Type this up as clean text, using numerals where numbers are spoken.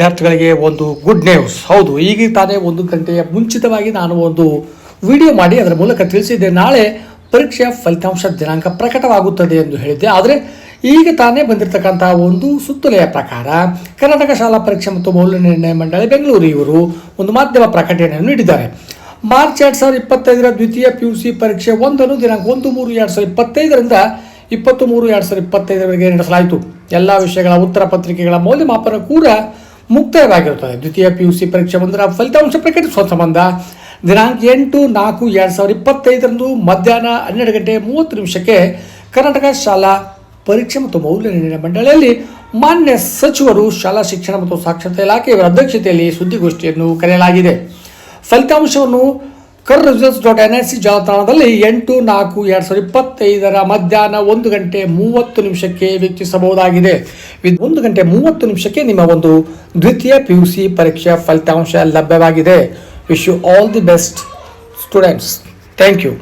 ವಿದ್ಯಾರ್ಥಿಗಳಿಗೆ ಒಂದು good news. ಹೌದು, ಈಗ ತಾನೇ 1 ಗಂಟೆಯ ಮುಂಚಿತವಾಗಿ ನಾನು ಒಂದು ವಿಡಿಯೋ ಮಾಡಿ ಅದರ ಮೂಲಕ ತಿಳಿಸಿದ್ದೆ, ನಾಳೆ ಪರೀಕ್ಷೆಯ ಫಲಿತಾಂಶ ದಿನಾಂಕ ಪ್ರಕಟವಾಗುತ್ತದೆ ಎಂದು ಹೇಳಿದ್ದೆ. ಆದರೆ ಈಗ ತಾನೇ ಬಂದಿರತಕ್ಕಂಥ ಒಂದು ಸುತ್ತೋಲೆಯ ಪ್ರಕಾರ ಕರ್ನಾಟಕ ಶಾಲಾ ಪರೀಕ್ಷೆ ಮತ್ತು ಮೌಲ್ಯನಿರ್ಣಯ ಮಂಡಳಿ ಬೆಂಗಳೂರು ಇವರು ಒಂದು ಮಾಧ್ಯಮ ಪ್ರಕಟಣೆಯನ್ನು ನೀಡಿದ್ದಾರೆ. ಮಾರ್ಚ್ 2025 ದ್ವಿತೀಯ PUC ಪರೀಕ್ಷೆ 1 ದಿನಾಂಕ 1/3/2025ರಿಂದ 23/2025 ನಡೆಸಲಾಯಿತು. ಎಲ್ಲ ವಿಷಯಗಳ ಉತ್ತರ ಪತ್ರಿಕೆಗಳ ಮೌಲ್ಯಮಾಪನ ಕೂಡ ಮುಕ್ತಾಯವಾಗಿರುತ್ತದೆ. ದ್ವಿತೀಯ PUC ಪರೀಕ್ಷೆ 1ರ ಫಲಿತಾಂಶ ಪ್ರಕಟಿಸುವ ಸಂಬಂಧ ದಿನಾಂಕ 8/4/2025 ಮಧ್ಯಾಹ್ನ 12:30 ಕರ್ನಾಟಕ ಶಾಲಾ ಪರೀಕ್ಷೆ ಮತ್ತು ಮೌಲ್ಯನಿರ್ಣಯ ಮಂಡಳಿಯಲ್ಲಿ ಮಾನ್ಯ ಸಚಿವರು, ಶಾಲಾ ಶಿಕ್ಷಣ ಮತ್ತು ಸಾಕ್ಷರತಾ ಇಲಾಖೆಯವರ ಅಧ್ಯಕ್ಷತೆಯಲ್ಲಿ ಸುದ್ದಿಗೋಷ್ಠಿಯನ್ನು ಕರೆಯಲಾಗಿದೆ. ಫಲಿತಾಂಶವನ್ನು curriculums.nic ಜಾಲತಾಣದಲ್ಲಿ 8/4/2025 ಮಧ್ಯಾಹ್ನ 1:30 ವೀಕ್ಷಿಸಬಹುದಾಗಿದೆ. 1:30 ನಿಮ್ಮ ಒಂದು ದ್ವಿತೀಯ PUC ಪರೀಕ್ಷೆಯ ಫಲಿತಾಂಶ ಲಭ್ಯವಾಗಿದೆ. Wish you all the best students. Thank you.